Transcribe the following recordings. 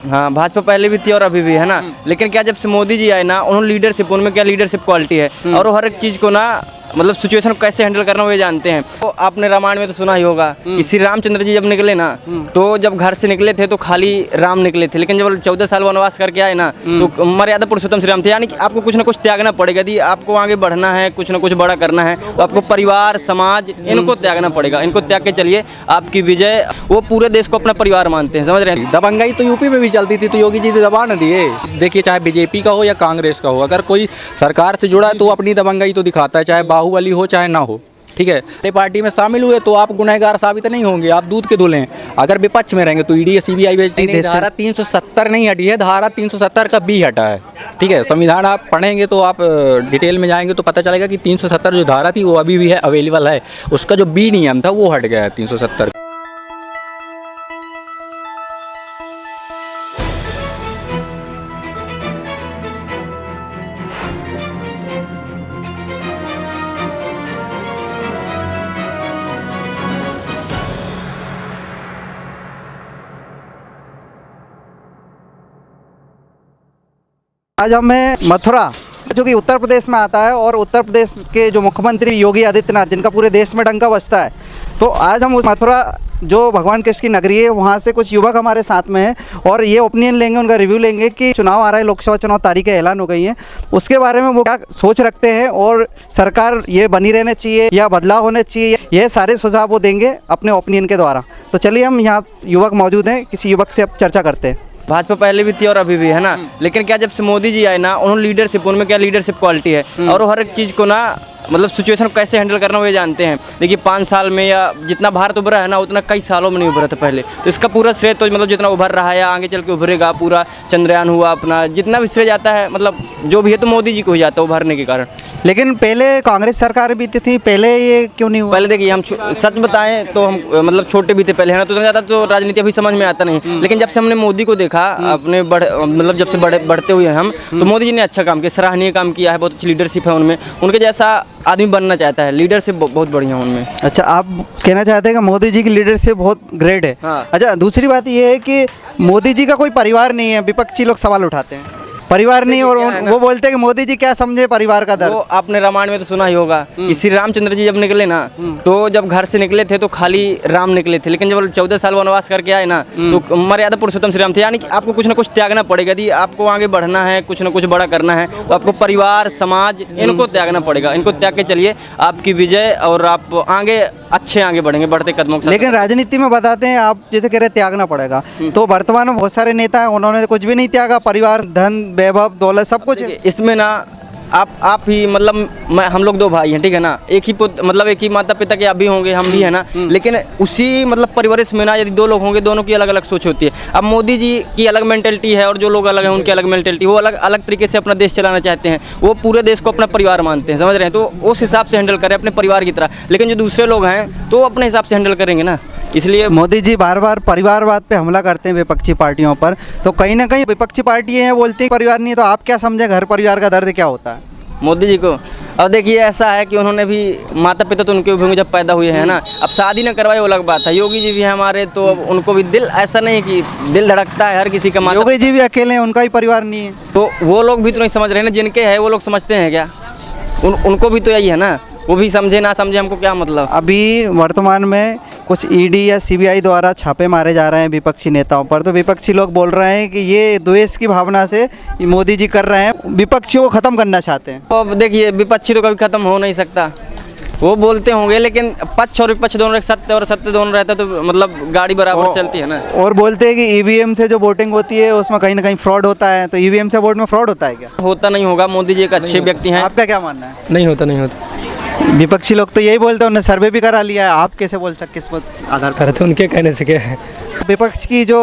हाँ, भाजपा पहले भी थी और अभी भी है ना। लेकिन क्या जब से मोदी जी आए ना, उन्होंने लीडरशिप, उनमें क्या लीडरशिप क्वालिटी है और वो हर एक चीज़ को ना मतलब सिचुएशन को कैसे हैंडल करना वो ये जानते हैं। तो आपने रामायण में तो सुना ही होगा कि श्री रामचंद्र जी जब निकले ना, तो जब घर से निकले थे तो खाली राम निकले थे, लेकिन जब 14 साल वनवास करके आए ना, तो मर्यादा पुरुषोत्तम श्री राम थे। यानी कि आपको कुछ ना कुछ त्यागना पड़ेगा। यदि आपको आगे बढ़ना है, कुछ ना कुछ बड़ा करना है, तो आपको परिवार, समाज, इनको त्यागना पड़ेगा। इनको त्याग के चलिए, आपकी विजय। वो पूरे देश को अपना परिवार मानते हैं, समझ रहे हैं। दबंगाई तो यूपी में भी चलती थी, तो योगी जी दबा न दिए। देखिए, चाहे बीजेपी का हो या कांग्रेस का हो, अगर कोई सरकार से जुड़ा है तो वो अपनी दबंगाई तो दिखाता है, चाहे बाहुबली हो चाहे ना हो। ठीक है, पार्टी में शामिल हुए तो आप गुनहगार साबित नहीं होंगे, आप दूध के धुले हैं। अगर विपक्ष में रहेंगे तो ईडी सीबीआई भेजती। धारा 370 नहीं हटी है, धारा 370 का बी हटा है। ठीक है, संविधान आप पढ़ेंगे तो आप डिटेल में जाएंगे तो पता चलेगा कि 370 जो धारा थी वो अभी भी है, अवेलेबल है। उसका जो बी नियम था वो हट गया है 370। आज हमें मथुरा, जो कि उत्तर प्रदेश में आता है, और उत्तर प्रदेश के जो मुख्यमंत्री योगी आदित्यनाथ, जिनका पूरे देश में डंका बजता है, तो आज हम उस मथुरा जो भगवान कृष्ण की नगरी है वहाँ से कुछ युवक हमारे साथ में हैं और ये ओपिनियन लेंगे, उनका रिव्यू लेंगे कि चुनाव आ रहा है, लोकसभा चुनाव तारीखें ऐलान हो गई हैं, उसके बारे में वो क्या सोच रखते हैं और सरकार ये बनी रहना चाहिए या बदलाव होना चाहिए, यह सारे सुझाव वो देंगे अपने ओपिनियन के द्वारा। तो चलिए, हम यहाँ युवक मौजूद हैं, किसी युवक से अब चर्चा करते हैं। भाजपा पहले भी थी और अभी भी है ना। लेकिन क्या जब से मोदी जी आए ना, उन्होंने लीडरशिप, उनमें क्या लीडरशिप क्वालिटी है और वो हर एक चीज़ को ना मतलब सिचुएशन को कैसे हैंडल करना वो ये जानते हैं। देखिए, 5 साल में या जितना भारत उभरा है ना, उतना कई सालों में नहीं उभरा था पहले। तो इसका पूरा श्रेय तो मतलब जितना उभर रहा है या आगे चल के उभरेगा, पूरा चंद्रयान हुआ अपना, जितना भी श्रेय जाता है मतलब जो भी है तो मोदी जी को ही जाता है उभरने के कारण। लेकिन पहले कांग्रेस सरकार भी थी, पहले ये क्यों नहीं हुआ? पहले देखिए, हम सच बताएं तो हम मतलब छोटे भी थे पहले, है ना, तो इतना ज़्यादा तो राजनीति अभी समझ में आता नहीं। लेकिन जब से हमने मोदी को देखा अपने मतलब जब से बढ़ते हुए हम, तो मोदी जी ने अच्छा काम किया, सराहनीय काम किया है, बहुत अच्छी लीडरशिप है उनमें। उनके जैसा आदमी बनना चाहता है, लीडरशिप बहुत बढ़िया है उनमें। अच्छा, आप कहना चाहते हैं कि मोदी जी की लीडरशिप बहुत ग्रेट है। हाँ। अच्छा, दूसरी बात ये है कि मोदी जी का कोई परिवार नहीं है, विपक्षी लोग सवाल उठाते हैं, परिवार नहीं, और वो बोलते हैं कि मोदी जी क्या समझे परिवार का दर्द। वो आपने रामायण में तो सुना ही होगा कि श्री रामचंद्र जी जब निकले ना, तो जब घर से निकले थे तो खाली राम निकले थे, लेकिन जब 14 साल वनवास करके आए ना, तो मर्यादा पुरुषोत्तम श्री राम थे। यानी कि आपको कुछ ना कुछ त्यागना पड़ेगा। यदि आपको आगे बढ़ना है, कुछ ना कुछ बड़ा करना है, तो आपको परिवार, समाज, इनको त्यागना पड़ेगा। इनको त्याग के चलिए, आपकी विजय, और आप आगे बढ़ेंगे बढ़ते कदमों के साथ। लेकिन राजनीति में बताते हैं, आप जैसे कह रहे त्यागना पड़ेगा, तो वर्तमान में बहुत सारे नेता हैं, उन्होंने कुछ भी नहीं त्यागा, परिवार, धन, वैभव, दौलत, सब कुछ है। इसमें ना आप ही मतलब हम लोग 2 भाई हैं, ठीक है ना, एक ही मतलब एक ही माता पिता के आप भी होंगे, हम भी है ना, लेकिन उसी मतलब परिवार में ना यदि 2 लोग होंगे, दोनों की अलग अलग सोच होती है। अब मोदी जी की अलग मेंटेलिटी है और जो लोग अलग हैं उनकी अलग मेंटेलिटी, वो अलग अलग तरीके से अपना देश चलाना चाहते हैं, वो पूरे देश को अपना परिवार मानते हैं, समझ रहे हैं। तो उस हिसाब से हैंडल करें अपने परिवार की तरह। लेकिन जो दूसरे लोग हैं तो अपने हिसाब से हैंडल करेंगे ना। इसलिए मोदी जी बार बार परिवारवाद पे हमला करते हैं विपक्षी पार्टियों पर, तो कहीं ना कहीं विपक्षी पार्टियां बोलती हैं परिवार नहीं है, तो आप क्या समझे घर परिवार का दर्द क्या होता है मोदी जी को? अब देखिए, ऐसा है कि उन्होंने भी माता पिता तो उनके भी जब पैदा हुए हैं ना, अब शादी न करवाए वो अलग बात है। योगी जी भी है हमारे, तो अब उनको भी दिल, ऐसा नहीं कि दिल धड़कता है हर किसी का। योगी जी भी अकेले हैं, उनका ही परिवार नहीं है, तो वो लोग भी तो नहीं समझ रहे ना, जिनके है वो लोग समझते हैं क्या? उनको भी तो यही है ना, वो भी समझे ना समझे हमको क्या मतलब। अभी वर्तमान में कुछ ईडी या सीबीआई द्वारा छापे मारे जा रहे हैं विपक्षी नेताओं पर, तो विपक्षी लोग बोल रहे हैं कि ये द्वेष की भावना से मोदी जी कर रहे हैं, विपक्षियों को ख़त्म करना चाहते हैं। तो अब देखिए, विपक्षी तो कभी ख़त्म हो नहीं सकता, वो बोलते होंगे, लेकिन पक्ष और विपक्ष दोनों, सत्य और सत्य दोनों रहता है, तो मतलब गाड़ी बराबर चलती है ना। और बोलते हैं कि ईवीएम से जो वोटिंग होती है उसमें कहीं ना कहीं फ्रॉड होता है, तो ईवीएम से वोट में फ्रॉड होता है क्या? होता नहीं होगा, मोदी जी एक अच्छे व्यक्ति हैं। आपका क्या मानना है? नहीं होता। विपक्षी लोग तो यही बोलते हैं, उन्होंने सर्वे भी करा लिया है, आप कैसे बोल सकते, किस आधार पर? तो उनके कहने से क्या है। विपक्ष की जो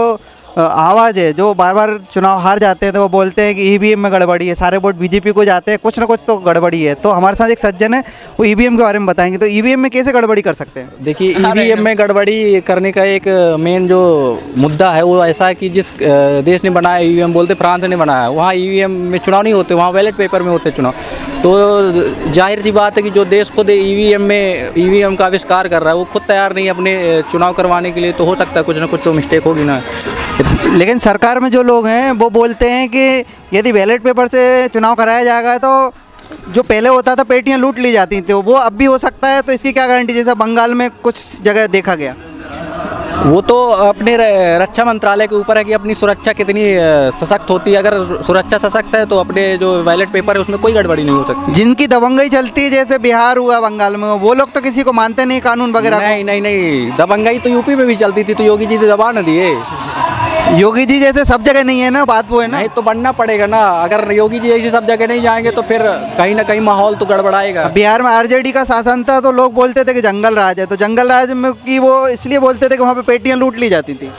आवाज़ है, जो बार बार चुनाव हार जाते हैं, तो वो बोलते हैं कि ईवीएम में गड़बड़ी है, सारे वोट बीजेपी को जाते हैं, कुछ ना कुछ तो गड़बड़ी है। तो हमारे साथ एक सज्जन है, वो ईवीएम के बारे में बताएंगे। तो ईवीएम में कैसे गड़बड़ी कर सकते हैं? देखिए, ईवीएम में गड़बड़ी करने का एक मेन जो मुद्दा है वो ऐसा है कि जिस देश ने बनाया ईवीएम, बोलते फ्रांस ने बनाया, वहाँ ईवीएम में चुनाव नहीं होते, वहाँ बैलेट पेपर में होते चुनाव। तो जाहिर सी बात है कि जो देश खुद ईवीएम का आविष्कार कर रहा है, वो खुद तैयार नहीं है अपने चुनाव करवाने के लिए, तो हो सकता है कुछ ना कुछ तो मिस्टेक होगी ना। लेकिन सरकार में जो लोग हैं वो बोलते हैं कि यदि बैलेट पेपर से चुनाव कराया जाएगा तो जो पहले होता था पेटियां लूट ली जाती थी वो अब भी हो सकता है, तो इसकी क्या गारंटी, जैसा बंगाल में कुछ जगह देखा गया। वो तो अपने रक्षा मंत्रालय के ऊपर है कि अपनी सुरक्षा कितनी सशक्त होती है। अगर सुरक्षा सशक्त है तो अपने जो बैलेट पेपर है उसमें कोई गड़बड़ी नहीं हो सकती। जिनकी दबंगई चलती है जैसे बिहार हुआ, बंगाल में, वो लोग तो किसी को मानते नहीं कानून वगैरह को। नहीं, दबंगई तो यूपी में भी चलती थी, तो योगी जी तो दबा न दिए। योगी जी जैसे सब जगह नहीं है ना, बात वो है ना। नहीं तो बनना पड़ेगा ना। अगर योगी जी ऐसी सब जगह नहीं जाएंगे तो फिर कहीं ना कहीं माहौल तो गड़बड़ाएगा। बिहार में आरजेडी का शासन था तो लोग बोलते थे कि जंगल राज है, तो जंगल राज में की वो इसलिए बोलते थे कि वहाँ पे पेटियां लूट ली जाती थी।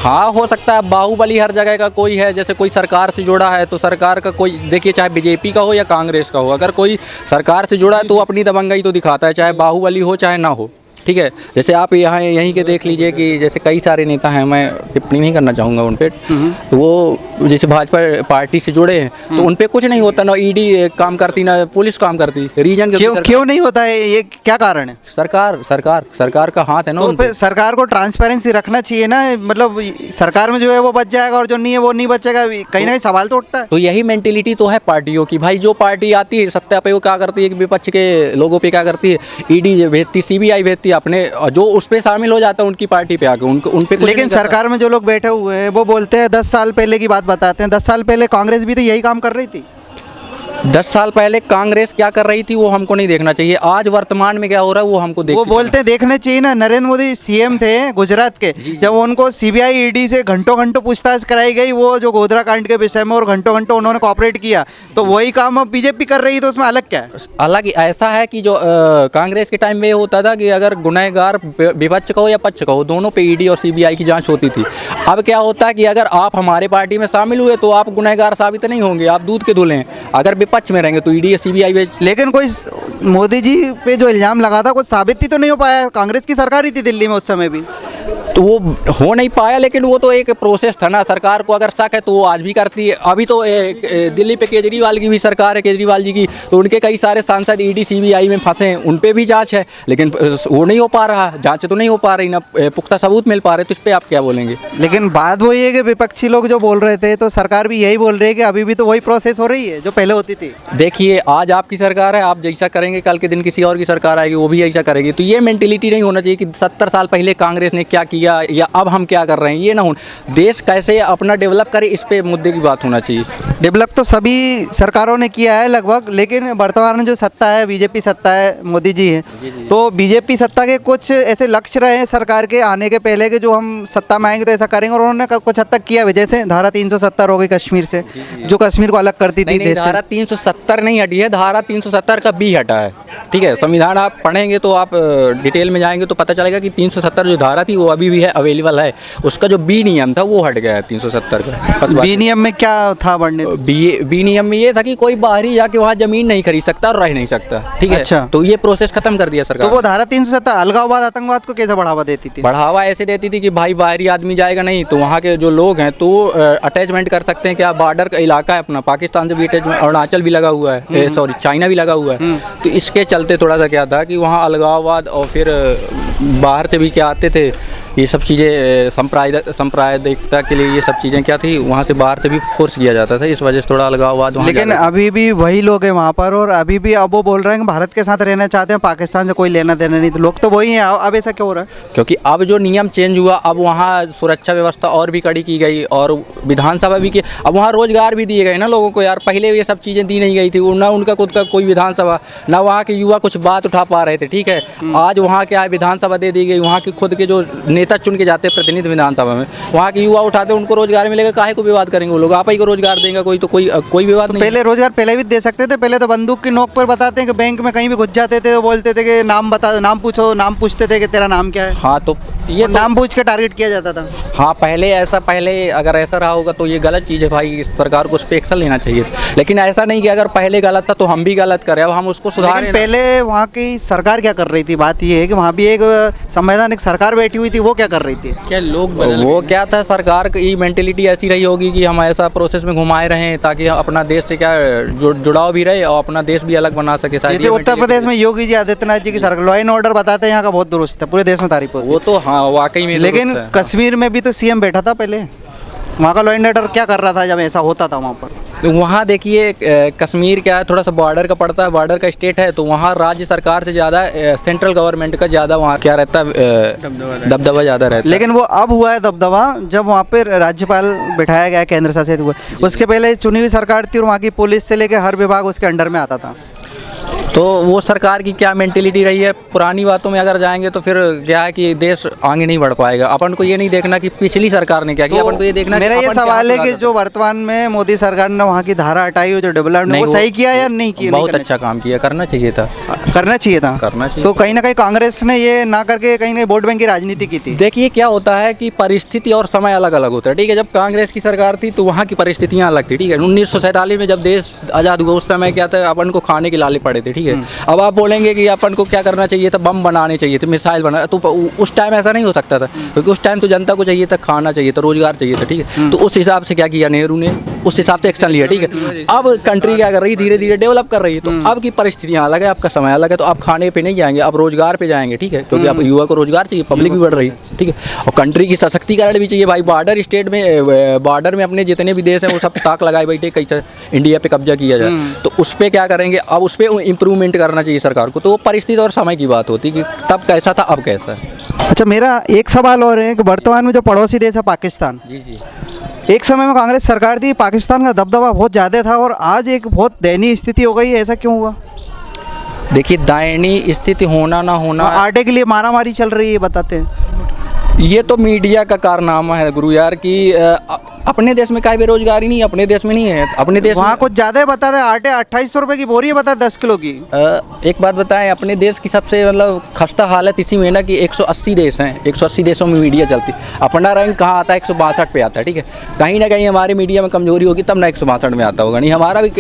हाँ, हो सकता है बाहुबली हर जगह का कोई है, जैसे कोई सरकार से जुड़ा है तो सरकार का कोई, देखिए चाहे बीजेपी का हो या कांग्रेस का हो, अगर कोई सरकार से जुड़ा है तो अपनी दबंगई तो दिखाता है, चाहे बाहुबली हो चाहे ना हो। ठीक है, जैसे आप यहाँ यहीं के देख लीजिए कि जैसे कई सारे नेता हैं, मैं टिप्पणी नहीं करना चाहूँगा उन पर, तो वो जैसे भाजपा पार्टी से जुड़े हैं तो उन पर कुछ नहीं होता, ना ईडी काम करती ना पुलिस काम करती। रीजन क्यों नहीं होता है, ये क्या कारण है? सरकार का हाथ है ना। तो फिर सरकार को ट्रांसपेरेंसी रखना चाहिए ना, मतलब सरकार में जो है वो बच जाएगा और जो नहीं है वो नहीं बचेगा, कहीं ना कहीं सवाल तो उठता है। तो यही मेंटेलिटी तो है पार्टियों की भाई। जो पार्टी आती है सत्ता पे वो क्या करती है कि विपक्ष के लोगों पे क्या करती है, ईडी भेजती, सीबीआई भेजती है, अपने जो उस पे शामिल हो जाता है उनकी पार्टी पे आके उन पे। लेकिन सरकार में जो लोग बैठे हुए हैं वो बोलते हैं 10 साल पहले की बात बताते हैं, 10 साल पहले कांग्रेस भी तो यही काम कर रही थी। 10 साल पहले कांग्रेस क्या कर रही थी वो हमको नहीं देखना चाहिए, आज वर्तमान में क्या हो रहा है वो हमको वो बोलते हैं देखने चाहिए ना। नरेंद्र मोदी सीएम थे गुजरात के, जब उनको सीबीआई ईडी से घंटों पूछताछ कराई गई वो जो गोधरा कांड के विषय में, और घंटों उन्होंने कोऑपरेट किया, तो वही काम अब बीजेपी कर रही है, तो उसमें अलग क्या है? अलग ऐसा है कि जो कांग्रेस के टाइम में ये होता था कि अगर गुनहगार विपक्ष का हो या पक्ष का हो, दोनों पे ईडी और सीबीआई की जांच होती थी। अब क्या होता है कि अगर आप हमारे पार्टी में शामिल हुए तो आप गुनहगार साबित नहीं होंगे, आप दूध के धुले हैं। अगर विपक्ष में रहेंगे तो ईडी या सीबीआई भेज। लेकिन कोई मोदी जी पे जो इल्जाम लगा था कुछ साबित ही तो नहीं हो पाया। कांग्रेस की सरकार ही थी दिल्ली में उस समय भी, तो वो हो नहीं पाया, लेकिन वो तो एक प्रोसेस था ना। सरकार को अगर शक है तो वो आज भी करती है। अभी तो दिल्ली पे केजरीवाल की भी सरकार है, केजरीवाल जी की, तो उनके कई सारे सांसद ईडी सीबीआई में फंसे हैं, उन पे भी जांच है, लेकिन वो नहीं हो पा रहा, जांच तो नहीं हो पा रही, ना पुख्ता सबूत मिल पा रहे, तो इस पर आप क्या बोलेंगे? लेकिन बात वही है कि विपक्षी लोग जो बोल रहे थे तो सरकार भी यही बोल रही है कि अभी भी तो वही प्रोसेस हो रही है जो पहले होती थी। देखिए, आज आपकी सरकार है, आप जैसा करेंगे कल के दिन किसी और की सरकार आएगी वो भी ऐसा करेगी। तो ये मेंटेलिटी नहीं होना चाहिए कि 70 साल पहले कांग्रेस ने क्या किया या अब हम क्या कर रहे हैं, ये ना हो। देश कैसे अपना डेवलप करे इस पे मुद्दे की बात होना चाहिए। डेवलप तो सभी सरकारों ने किया है लगभग, लेकिन वर्तमान में जो सत्ता है बीजेपी सत्ता है, मोदी जी हैं, तो बीजेपी सत्ता के कुछ ऐसे लक्ष्य रहे हैं सरकार के आने के पहले के जो हम सत्ता में आएंगे तो ऐसा करेंगे, और उन्होंने कुछ हद तक किया है। जैसे धारा 370 हो गई कश्मीर से, जो कश्मीर को अलग करती थी देश से। धारा 370 नहीं हटी है, धारा 370 का बी हटा है। ठीक है, संविधान आप पढ़ेंगे तो आप डिटेल में जाएंगे तो पता चलेगा कि 370 जो धारा थी वो अभी भी है, अवेलेबल है। उसका जो बी नियम था वो हट गया है 370 का। बी नियम में क्या था बढ़ने? बी नियम में ये था कि कोई बाहरी जाके वहाँ जमीन नहीं खरीद सकता और रह नहीं सकता। ठीक है, अच्छा। तो ये प्रोसेस खत्म कर दिया सरकार। तो वो धारा 370 अलगाववाद आतंकवाद को कैसे बढ़ावा देती थी? बढ़ावा ऐसे देती थी कि भाई बाहरी आदमी जाएगा नहीं तो वहाँ के जो लोग हैं तो अटैचमेंट कर सकते हैं। क्या बॉर्डर का इलाका है अपना, पाकिस्तान से भी अटैचमेंट, अरुणाचल भी लगा हुआ है, सॉरी चाइना भी लगा हुआ है। तो इसके चलते थोड़ा सा क्या था कि वहाँ अलगाववाद और फिर बाहर से भी क्या आते थे, ये सब चीज़ें सांप्रदायिकता के लिए ये सब चीज़ें क्या थी, वहाँ से बाहर से भी फोर्स किया जाता था, इस वजह से थोड़ा अलगाववाद वहाँ। लेकिन अभी भी वही लोग हैं वहाँ पर, और अभी भी अब वो बोल रहे हैं कि भारत के साथ रहना चाहते हैं, पाकिस्तान से कोई लेना देना नहीं। तो लोग तो वही हैं। अब ऐसा क्यों हो रहा है? क्योंकि अब जो नियम चेंज हुआ, अब वहाँ सुरक्षा व्यवस्था और भी कड़ी की गई और विधानसभा भी की। अब वहाँ रोजगार भी दिए गए ना लोगों को यार, पहले ये सब चीज़ें दी नहीं गई थी, ना उनका खुद का कोई विधानसभा, ना वहाँ के युवा कुछ बात उठा पा रहे थे। ठीक है, आज वहाँ क्या है, विधानसभा दे दी गई, वहाँ के खुद के जो नेता चुन के जाते प्रतिनिधि विधानसभा में, वहाँ के युवा उठाते, उनको रोजगार मिलेगा, काहे को विवाद करेंगे वो लोग? आप ही को रोजगार देंगे कोई, तो कोई विवाद नहीं। पहले रोजगार पहले भी दे सकते थे, पहले तो बंदूक की नोक पर बताते हैं कि बैंक में कहीं भी घुस जाते थे तो बोलते थे कि नाम बता, नाम पूछो, नाम पूछते थे कि तेरा नाम क्या है। हाँ, तो ये नाम पूछ के टारगेट किया जाता था। हाँ, पहले अगर ऐसा रहा होगा तो ये गलत चीज़ है भाई, सरकार को उस पर एक्शन लेना चाहिए। लेकिन ऐसा नहीं कि अगर पहले गलत था तो हम भी गलत करें, अब हम उसको सुधारें। पहले वहाँ की सरकार क्या कर रही थी? बात ये है कि वहाँ भी एक संवैधानिक सरकार बैठी हुई थी, वो क्या कर रही थी? क्या लोग वो क्या था, सरकार की मेंटेलिटी ऐसी रही होगी कि हम ऐसा प्रोसेस में घुमाए रहें ताकि अपना देश से क्या जुड़ाव भी रहे और अपना देश भी अलग बना सके। जैसे उत्तर प्रदेश में योगी जी आदित्यनाथ जी की सरकार लॉ एंड ऑर्डर बताते हैं यहाँ का बहुत दुरुस्त है, पूरे देश में तारीफ होती है। वो तो हाँ वाकई में, लेकिन कश्मीर में भी तो सीएम बैठा था पहले। वहाँ का लॉ एंड ऑर्डर क्या कर रहा था जब ऐसा होता था वहाँ पर? वहाँ देखिए कश्मीर क्या है, थोड़ा सा बॉर्डर का पड़ता है, बॉर्डर का स्टेट है, तो वहाँ राज्य सरकार से ज़्यादा सेंट्रल गवर्नमेंट का ज़्यादा वहाँ क्या रहता है, दबदबा ज़्यादा रहता है। लेकिन वो अब हुआ है दबदबा जब वहाँ पे राज्यपाल बिठाया गया, केंद्र शासित हुआ। उसके पहले चुनी हुई सरकार थी और वहाँ की पुलिस से लेकर हर विभाग उसके अंडर में आता था। तो वो सरकार की क्या मेंटेलिटी रही है, पुरानी बातों में अगर जाएंगे तो फिर क्या है कि देश आगे नहीं बढ़ पाएगा। अपन को ये नहीं देखना कि पिछली सरकार ने क्या किया, अपन को ये देखना मेरा कि ये अपन क्या सवाल है कि सुधार जो वर्तमान में मोदी सरकार ने वहाँ की धारा हटाई, जो डेवलपमेंट नहीं, वो सही किया या नहीं किया? बहुत अच्छा काम किया, करना चाहिए था, करना चाहिए था। करना चाहिए। तो कहीं ना कहीं कांग्रेस ने ये ना करके कहीं ना वोट बैंक की राजनीति की थी। देखिए क्या होता है कि परिस्थिति और समय अलग अलग होता है, ठीक है। जब कांग्रेस की सरकार थी तो वहाँ की परिस्थितियाँ अलग थी, ठीक है। 1947 में जब देश आज़ाद हुआ उस समय क्या था, अपन को खाने के लाले पड़े थे, ठीक है। अब आप बोलेंगे कि अपन को क्या करना चाहिए था, बम बनाने चाहिए थे, मिसाइल बना, तो उस टाइम ऐसा नहीं हो सकता था, क्योंकि उस टाइम तो जनता को चाहिए था, खाना चाहिए था, रोजगार चाहिए था, ठीक है। तो उस हिसाब से क्या किया नेहरू ने, उस हिसाब से एक्शन लिया, ठीक है। अब कंट्री क्या कर रही है, धीरे धीरे डेवलप कर रही है, तो अब की परिस्थितियाँ अलग है, आपका समय अलग है, तो आप खाने पे नहीं जाएंगे, आप रोजगार पे जाएंगे, ठीक है। क्योंकि आप युवा को रोजगार चाहिए, पब्लिक भी बढ़ रही है, ठीक है। और कंट्री की सशक्तिकरण भी चाहिए भाई। बॉर्डर स्टेट में, बॉर्डर में अपने जितने भी देश हैं वो सब ताक लगाए बैठे कैसे इंडिया पे कब्जा किया जाए, तो उस पर क्या करेंगे, अब उस पर इम्प्रूवमेंट करना चाहिए सरकार को। तो वो परिस्थिति और समय की बात होती कि तब कैसा था, अब कैसा है। अच्छा, मेरा एक सवाल और है कि वर्तमान में जो पड़ोसी देश है पाकिस्तान, जी जी, एक समय में कांग्रेस सरकार थी, पाकिस्तान का दबदबा बहुत ज़्यादा था और आज एक बहुत दयनीय स्थिति हो गई है, ऐसा क्यों हुआ? देखिए दयनीय स्थिति होना ना होना, आटे के लिए मारामारी चल रही है बताते हैं। ये तो मीडिया का कारनामा है गुरु यार कि अपने देश में काहे बेरोजगारी नहीं है, अपने देश में नहीं है, अपने देश वहाँ कुछ ज़्यादा ही बताते हैं, आटे 2800 रुपये की बोरी है बता 10 किलो की। एक बात बताएं, अपने देश की सबसे मतलब खस्ता हालत इसी में ना कि 180 देश हैं, 180 देशों में मीडिया चलती, अपना रैंक कहाँ आता है, 162 पे आता है, ठीक है। कहीं ना कहीं हमारी मीडिया में कमजोरी होगी तब ना 162 में आता होगा, नहीं हमारा भी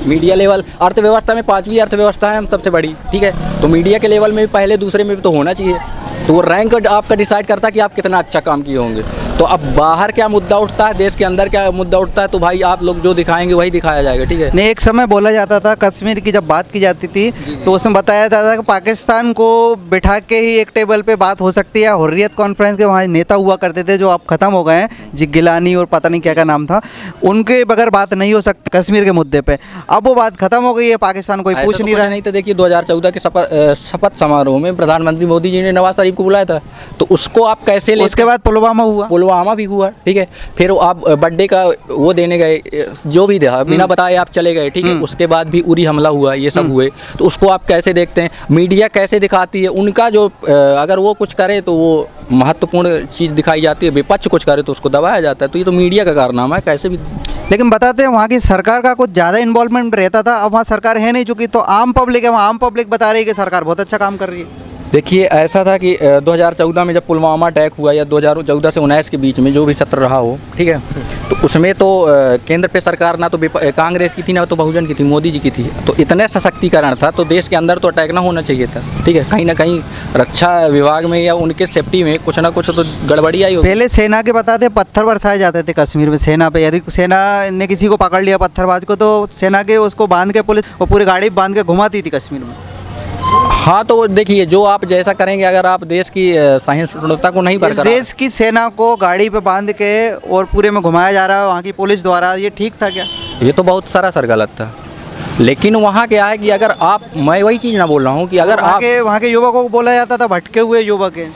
मीडिया लेवल अर्थव्यवस्था में 5वीं अर्थव्यवस्था है हम सबसे बड़ी, ठीक है। तो मीडिया के लेवल में भी पहले दूसरे में भी तो होना चाहिए, तो वो रैंक आपका डिसाइड करता है कि आप कितना अच्छा काम किए होंगे। तो अब बाहर क्या मुद्दा उठता है, देश के अंदर क्या मुद्दा उठता है, तो भाई आप लोग जो दिखाएंगे वही दिखाया जाएगा, ठीक है। नहीं, एक समय बोला जाता था कश्मीर की जब बात की जाती थी तो उसमें बताया जाता था कि पाकिस्तान को बिठा के ही एक टेबल पे बात हो सकती है। हुर्रियत कॉन्फ्रेंस के वहाँ नेता हुआ करते थे जो अब ख़त्म हो गए हैं, गिलानी और पता नहीं क्या क्या नाम था, उनके बगैर बात नहीं हो सकती कश्मीर के मुद्दे पर। अब वो बात ख़त्म हो गई है, पाकिस्तान कोई पूछ नहीं रहा। नहीं तो देखिए 2014 के शपथ समारोह में प्रधानमंत्री मोदी जी ने नवाज शरीफ को बुलाया था, तो उसको आप कैसे ले, उसके बाद पुलवामा हुआ, पुलवामा भी हुआ, ठीक है। फिर आप बर्थडे का वो देने गए, जो भी था बिना बताए आप चले गए, ठीक है। उसके बाद भी उरी हमला हुआ, ये सब हुए, तो उसको आप कैसे देखते हैं, मीडिया कैसे दिखाती है उनका जो अगर वो कुछ करे तो वो महत्वपूर्ण चीज़ दिखाई जाती है, विपक्ष कुछ करे तो उसको दबाया जाता है, तो ये तो मीडिया का कारनामा है कैसे भी। लेकिन बताते हैं वहाँ की सरकार का कुछ ज़्यादा इन्वॉल्वमेंट रहता था, अब वहाँ सरकार है नहीं चुकी, तो आम पब्लिक है, वहाँ आम पब्लिक बता रही है कि सरकार बहुत अच्छा काम कर रही है। देखिए ऐसा था कि 2014 में जब पुलवामा अटैक हुआ या 2014 से 19 के बीच में जो भी सत्र रहा हो, ठीक है, तो उसमें तो केंद्र पे सरकार ना तो कांग्रेस की थी ना तो बहुजन की थी, मोदी जी की थी, तो इतने सशक्तिकरण था तो देश के अंदर तो अटैक ना होना चाहिए था, ठीक है। कहीं ना कहीं रक्षा विभाग में या उनके सेफ्टी में कुछ ना कुछ तो गड़बड़ी आई होगी। पहले सेना के बताते पत्थर बरसाए जाते थे कश्मीर में सेना पे, यदि सेना ने किसी को पकड़ लिया पत्थरबाज को तो सेना के उसको बांध के पुलिस वो पूरी गाड़ी बांध के घुमाती थी कश्मीर में। हाँ तो देखिए जो आप जैसा करेंगे, अगर आप देश की सहिष्णुता को नहीं इस देश की सेना को गाड़ी पे बांध के और पूरे में घुमाया जा रहा है वहाँ की पुलिस द्वारा, ये ठीक था क्या? ये तो बहुत सरासर गलत था। लेकिन वहाँ क्या है कि अगर आप, मैं वही चीज़ ना बोल रहा हूँ कि अगर वहाँ के युवकों को बोला जाता था भटके हुए युवक है,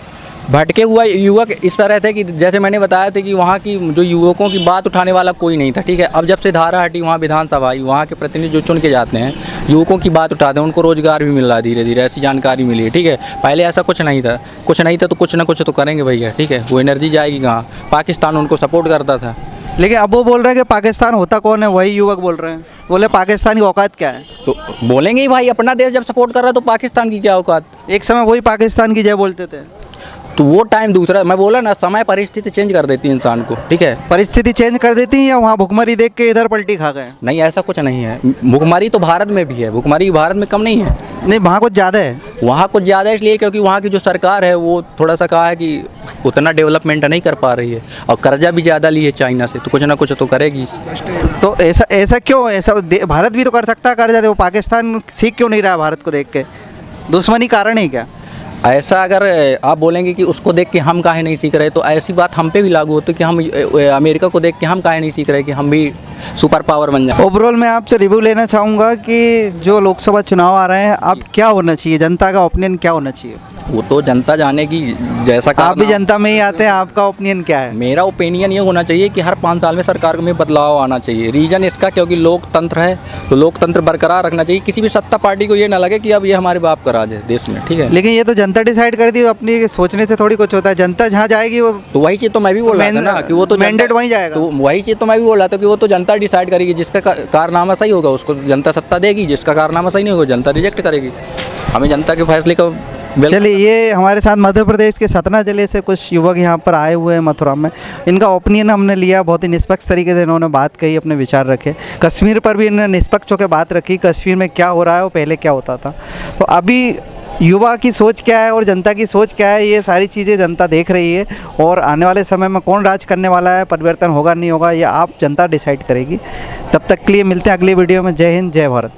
भटके हुआ युवक इस तरह थे कि जैसे मैंने बताया था कि वहाँ की जो युवकों की बात उठाने वाला कोई नहीं था, ठीक है। अब जब से धारा हटी, वहाँ विधानसभा आई, वहाँ के प्रतिनिधि जो चुन के जाते हैं युवकों की बात उठाते हैं, उनको रोजगार भी मिल रहा है धीरे धीरे, ऐसी जानकारी मिली है, ठीक है। पहले ऐसा कुछ नहीं था, तो कुछ ना कुछ तो करेंगे भैया, ठीक है। वो एनर्जी जाएगी कहाँ, पाकिस्तान उनको सपोर्ट करता था। लेकिन अब वो बोल रहे हैं कि पाकिस्तान होता कौन है, वही युवक बोल रहे हैं, बोले पाकिस्तान की औकात क्या है। तो बोलेंगे ही भाई, अपना देश जब सपोर्ट कर रहा है तो पाकिस्तान की क्या औकात। एक समय वही पाकिस्तान की जय बोलते थे, तो वो टाइम दूसरा, मैं बोला ना समय परिस्थिति चेंज कर देती है इंसान को, ठीक है। परिस्थिति चेंज कर देती है या वहाँ भुखमरी देख के इधर पलटी खा गए? नहीं ऐसा कुछ नहीं है, भुखमरी तो भारत में भी है, भुखमरी भारत में कम नहीं है। नहीं, वहाँ कुछ ज़्यादा है। वहाँ कुछ ज़्यादा इसलिए क्योंकि वहाँ की जो सरकार है वो थोड़ा सा कहा है कि उतना डेवलपमेंट नहीं कर पा रही है, और कर्जा भी ज़्यादा ली है चाइना से, तो कुछ ना कुछ तो करेगी। तो ऐसा क्यों, ऐसा भारत भी तो कर सकता है कर्जा दे, वो पाकिस्तान सीख क्यों नहीं रहा भारत को देख के? दुश्मनी कारण है क्या? ऐसा अगर आप बोलेंगे कि उसको देख के हम काहे नहीं सीख रहे, तो ऐसी बात हम पे भी लागू होती कि हम अमेरिका को देख के हम काहे नहीं सीख रहे कि हम भी सुपर पावर बन जाए। ओवरऑल मैं आपसे रिव्यू लेना चाहूँगा कि जो लोकसभा चुनाव आ रहे हैं, अब क्या होना चाहिए, जनता का ओपिनियन क्या होना चाहिए? वो तो जनता जाने की, जैसा आप भी जनता में ही आते हैं, आपका ओपिनियन क्या है? मेरा ओपिनियन ये होना चाहिए कि हर 5 साल में सरकार में बदलाव आना चाहिए। रीज़न इसका क्योंकि लोकतंत्र है, तो लोकतंत्र बरकरार रखना चाहिए। किसी भी सत्ता पार्टी को ये ना लगे कि अब ये हमारे बाप का राज है देश में, ठीक है। लेकिन ये तो जनता डिसाइड कर दी, अपनी सोचने से थोड़ी कुछ होता है। जनता जहाँ जाएगी वो तो वही चीज़ तो मैं भी बोल रहा था ना कि वो तो मैंडेट वहीं जाएगा। तो वही चीज़ तो मैं भी बोल रहा था कि वो तो जनता डिसाइड करेगी। जिसका कारनामा सही होगा उसको जनता सत्ता देगी, जिसका कारनामा सही नहीं होगा जनता रिजेक्ट करेगी। हमें जनता के फैसले को चलिए, ये हमारे साथ मध्य प्रदेश के सतना जिले से कुछ युवक यहाँ पर आए हुए हैं मथुरा में। इनका ओपिनियन हमने लिया, बहुत ही निष्पक्ष तरीके से इन्होंने बात कही, अपने विचार रखे। कश्मीर पर भी इन्होंने निष्पक्ष होकर बात रखी, कश्मीर में क्या हो रहा है और पहले क्या होता था। तो अभी युवा की सोच क्या है और जनता की सोच क्या है, ये सारी चीज़ें जनता देख रही है। और आने वाले समय में कौन राज करने वाला है, परिवर्तन होगा नहीं होगा, ये आप जनता डिसाइड करेगी। तब तक के लिए मिलते हैं अगली वीडियो में। जय हिंद, जय भारत।